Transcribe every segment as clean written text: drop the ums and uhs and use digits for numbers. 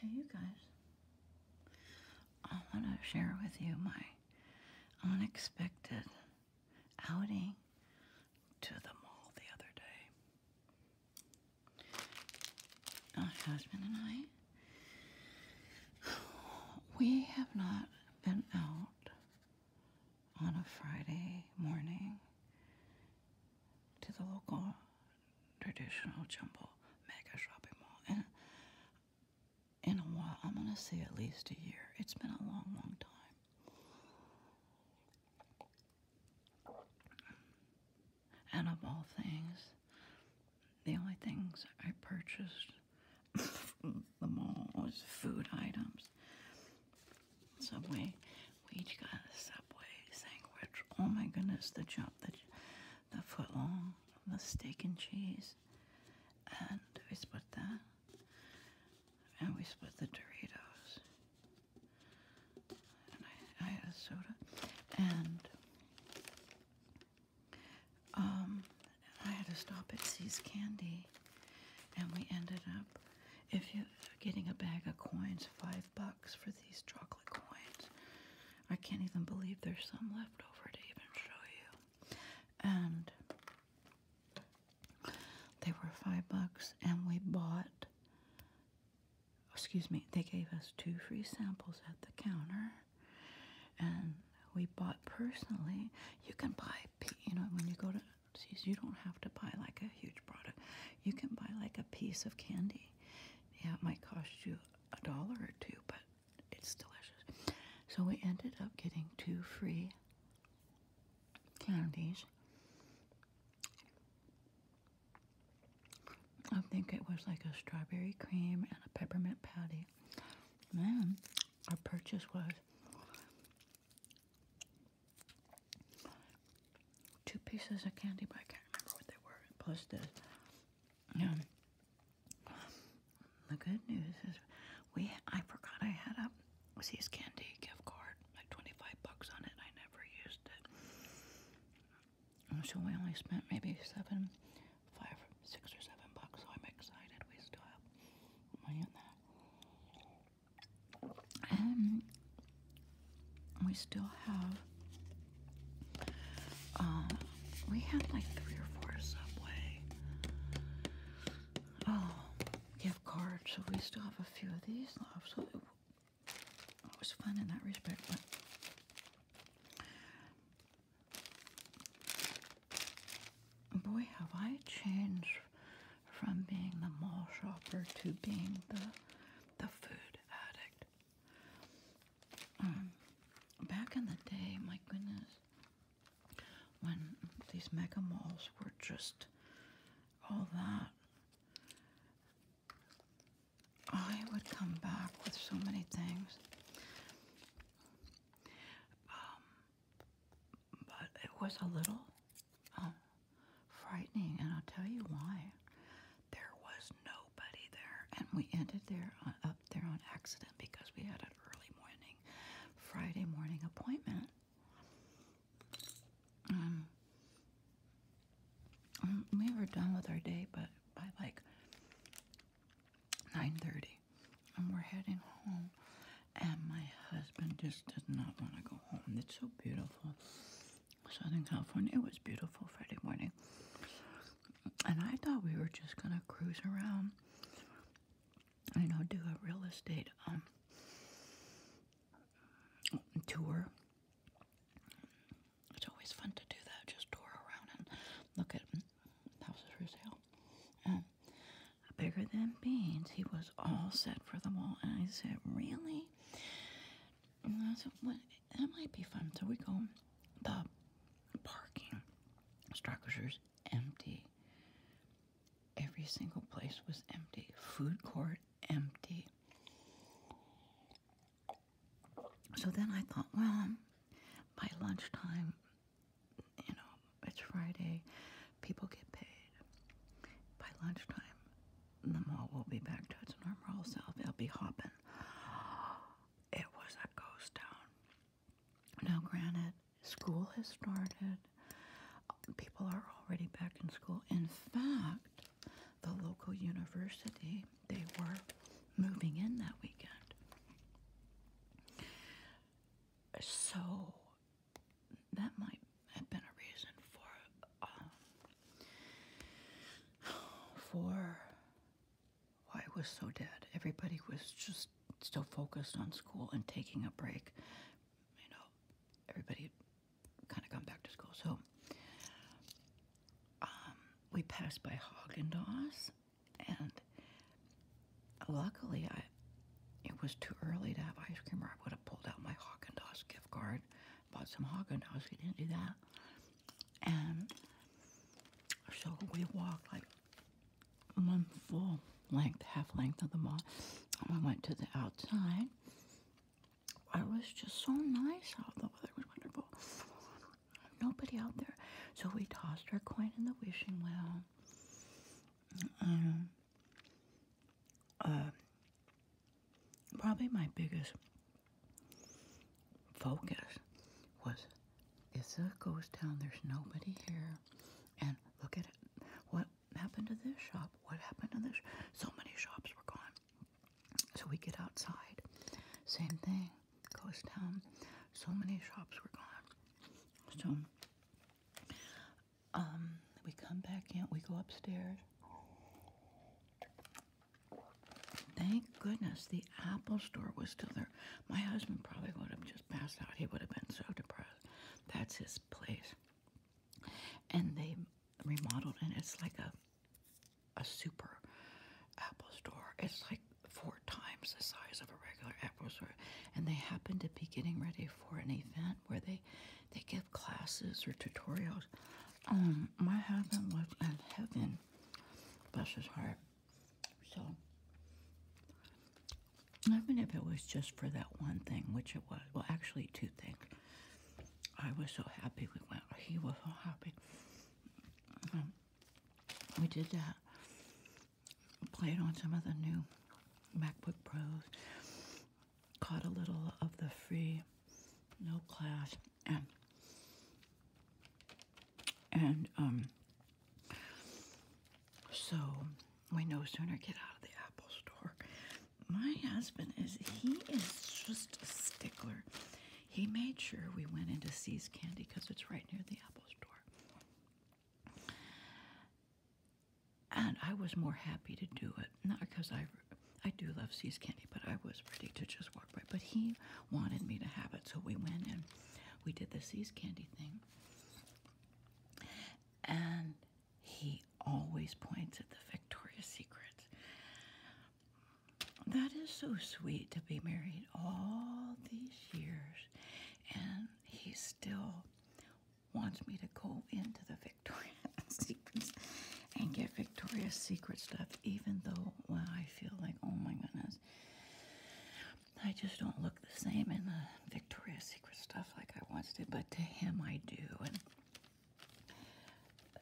Hey, you guys. I want to share with you my unexpected outing to the mall the other day. My husband and I, we have not been out on a Friday morning to the local traditional jumbo mega shopping mall. And in a while, I'm going to say at least a year. It's been a long, long time. And of all things, the only things I purchased from the mall was food items. Subway. We each got a Subway sandwich. Oh my goodness, the foot long, the steak and cheese. And we split that. And we split the Doritos. And I had a soda. And I had to stop at C's Candy. And we ended up, if you're getting a bag of coins, $5 for these chocolate coins. I can't even believe there's some left over to even show you. And they were $5, and we bought, they gave us 2 free samples at the counter, and we bought personally. You can buy, when you go to C's, you don't have to buy like a huge product. You can buy like a piece of candy. Yeah, it might cost you $1 or $2, but it's delicious. So we ended up getting 2 free candies. I think it was like a strawberry cream and a peppermint patty. Man, our purchase was 2 pieces of candy, but I can't remember what they were. Plus this. Yeah. The good news is I forgot I had a C's Candy gift card, like $25 on it. I never used it. So we only spent maybe $6 or $7. So I'm excited. We still have money in that. And we still have, we had like 3 or 4 Subway gift cards. So we still have a few of these left. So it was fun in that respect. But boy, have I changed from being the mall shopper to being the food addict. Back in the day, my goodness, when these mega malls were just all that, I would come back with so many things. But it was a little frightening, and I'll tell you why. There was nobody there, and we ended up there on accident because we had an early morning, Friday morning appointment. We were done with our day, but by like 9:30, and we're heading home. And my husband just does not want to go home. It's so beautiful. Southern California, it was beautiful Friday morning. And I thought we were just going to cruise around, do a real estate tour. It's always fun to do that, just tour around and look at houses for sale. And bigger than beans, he was all set for the mall. And I said, really? And I said, well, that might be fun. So we go, the parking structures empty. Every single place was empty. Food court empty. So then I thought, well, by lunchtime, it's Friday, people get paid. By lunchtime, the mall will be back to its normal self. It'll be hopping. It was a ghost town. Now, granted, school has started. People are already back in school. In fact, the local university, they were moving in that weekend. was so dead. Everybody was just still focused on school and taking a break. You know, everybody kind of gone back to school. So we passed by Haagen-Dazs, and luckily it was too early to have ice cream, or I would have pulled out my Haagen-Dazs gift card, bought some Haagen-Dazs. We didn't do that. And so we walked like one full length, half length of the mall. And we went to the outside. It was just so nice out. The weather was wonderful. Nobody out there. So we tossed our coin in the wishing well. Probably my biggest focus was, it's a ghost town, there's nobody here. And look at it. What happened to this shop? What happened to this? So many shops were gone. So we get outside. Same thing. Ghost town. So many shops were gone. So we come back in. We go upstairs. Thank goodness the Apple store was still there. My husband probably would have just passed out. He would have been so depressed. That's his place. And they remodeled, and it's like a super Apple store. It's like 4 times the size of a regular Apple store. And they happen to be getting ready for an event where they give classes or tutorials. My husband was in heaven, bless his heart. So even if it was just for that one thing, which it was, well, actually 2 things. I was so happy we went. He was so happy. We did that. Played on some of the new MacBook Pros. Caught a little of the free no class. And so we no sooner get out of the Apple store. My husband is just a stickler. He made sure we went into See's Candy because it's right near the Apple store. And I was more happy to do it. Not because I do love See's Candy, but I was ready to just walk by. But he wanted me to have it, so we went in. We did the See's Candy thing. And he always points at the Victoria's Secret. That is so sweet to be married all these years, and he still wants me to go into the Victoria's Secret and get Victoria's Secret stuff, even though when I feel like, oh my goodness, I just don't look the same in the Victoria's Secret stuff like I once did, but to him I do. And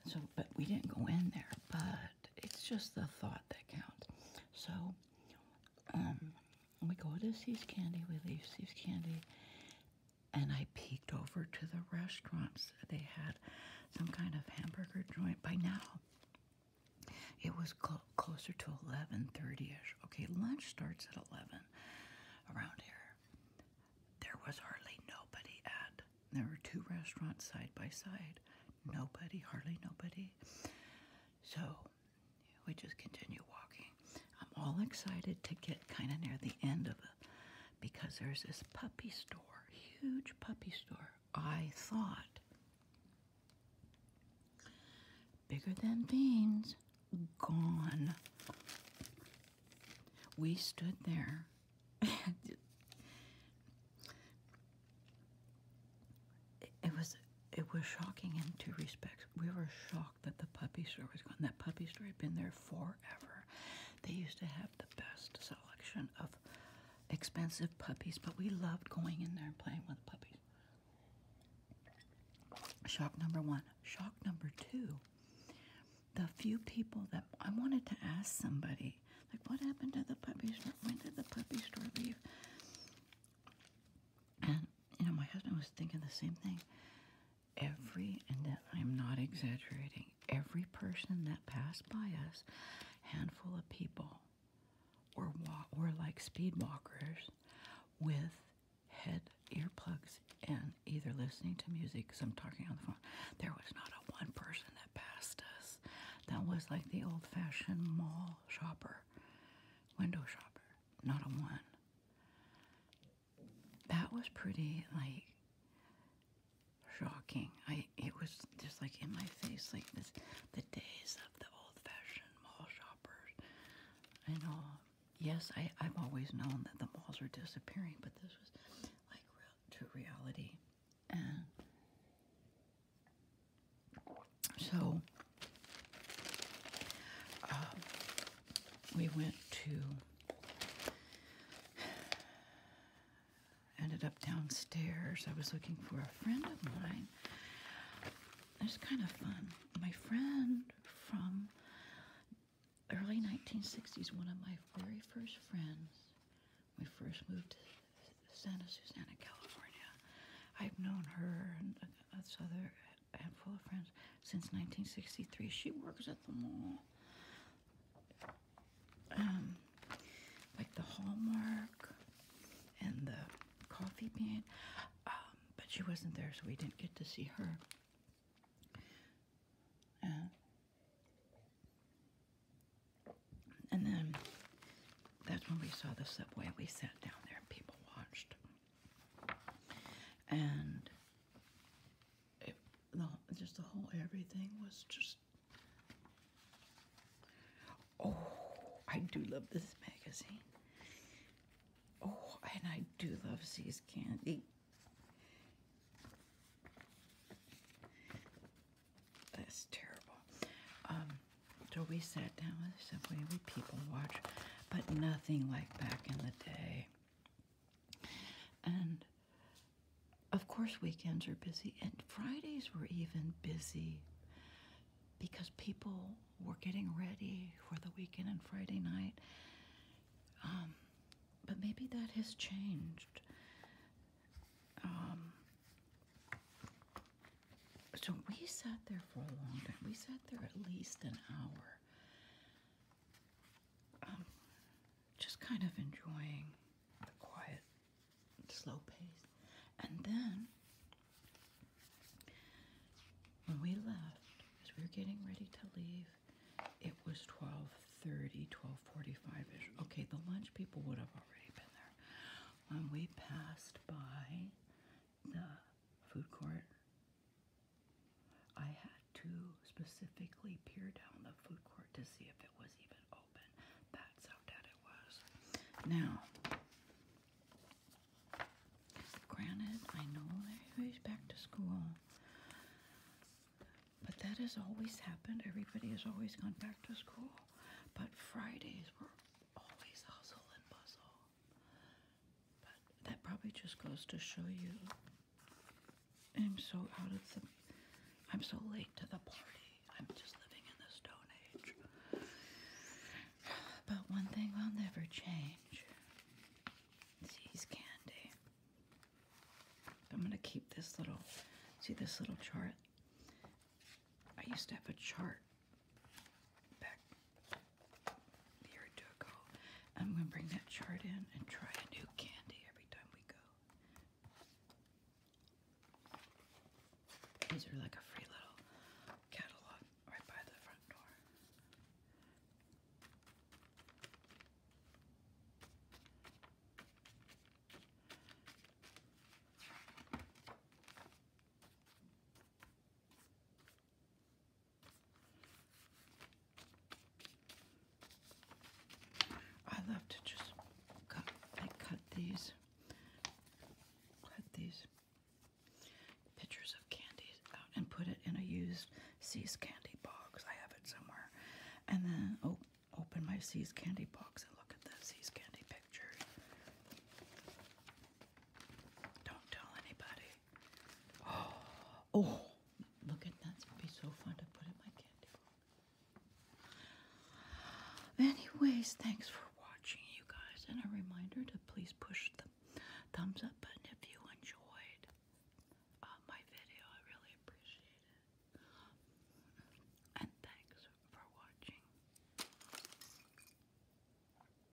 so, but we didn't go in there, but it's just the thought that counts. So we go to See's Candy, we leave See's Candy, and I peeked over to the restaurants. They had some kind of hamburger joint. By now, it was closer to 11:30ish. Okay, lunch starts at 11 around here. There was hardly nobody at. There were 2 restaurants side by side. Nobody, hardly nobody. So we just continue walking. I'm all excited to get kind of near the end of it because there's this puppy store, huge puppy store. I thought bigger than beans, gone. We stood there. It was shocking in 2 respects. We were shocked that the puppy store was gone. That puppy store had been there forever. They used to have the best selection of expensive puppies, but we loved going in there and playing with puppies. Shock number 1. Shock number 2. The few people that I wanted to ask somebody, like, what happened to the puppy store? When did the puppy store leave? And, my husband was thinking the same thing. And I'm not exaggerating, every person that passed by us, handful of people, were like speed walkers with head earplugs and either listening to music because I'm talking on the phone. There was not a one person that passed us. That was like the old-fashioned mall shopper. window shopper, not a one. That was pretty, like, shocking. It was just like in my face, like this, the days of the old-fashioned mall shoppers. I know. Yes, I've always known that the malls are disappearing, but this was like true reality. And so we went to, ended up downstairs. I was looking for a friend of mine. It's kind of fun. My friend from early 1960s, one of my very first friends. We first moved to Santa Susana, California. I've known her and this other handful of friends since 1963. She works at the mall. Like the Hallmark and the Coffee Bean. But she wasn't there, so we didn't get to see her. And then that's when we saw the subway. We sat down there and people watched. And just the whole everything was just, oh, I do love this magazine. Oh, and I do love See's Candy. That's terrible. So we sat down with the subway and we people watched, but nothing like back in the day. And of course weekends are busy, and Fridays were even busy because people were getting ready for the weekend and Friday night. But maybe that has changed. So we sat there for a long time. We sat there at least an hour. Just kind of enjoying the quiet, slow pace. And then, when we left, as we were getting ready to leave, it was 12:30, 12:45-ish. Okay, the lunch people would have already been there. When we passed by the food court, I had to specifically peer down the food court to see if it was even open. That's how dead it was. Now, granted, I know everybody's back to school, but that has always happened. Everybody has always gone back to school. But Fridays were always hustle and bustle. But that probably just goes to show you I'm so late to the party. I'm just living in the Stone Age. But one thing will never change. See's Candy. I'm going to keep this little, see this little chart? I used to have a chart back a year or two ago. I'm going to bring that chart in and try a new candy every time we go. These are like a free little catalog right by the front door. I love to just cut these pictures of candies out and put it in a used See's Candy box. I have it somewhere. And then open my See's Candy box and look at the See's Candy pictures. Don't tell anybody. Oh, look at that. It'd be so fun to put in my candy box. Anyways, thanks for watching, you guys. And a reminder to please push the thumbs up button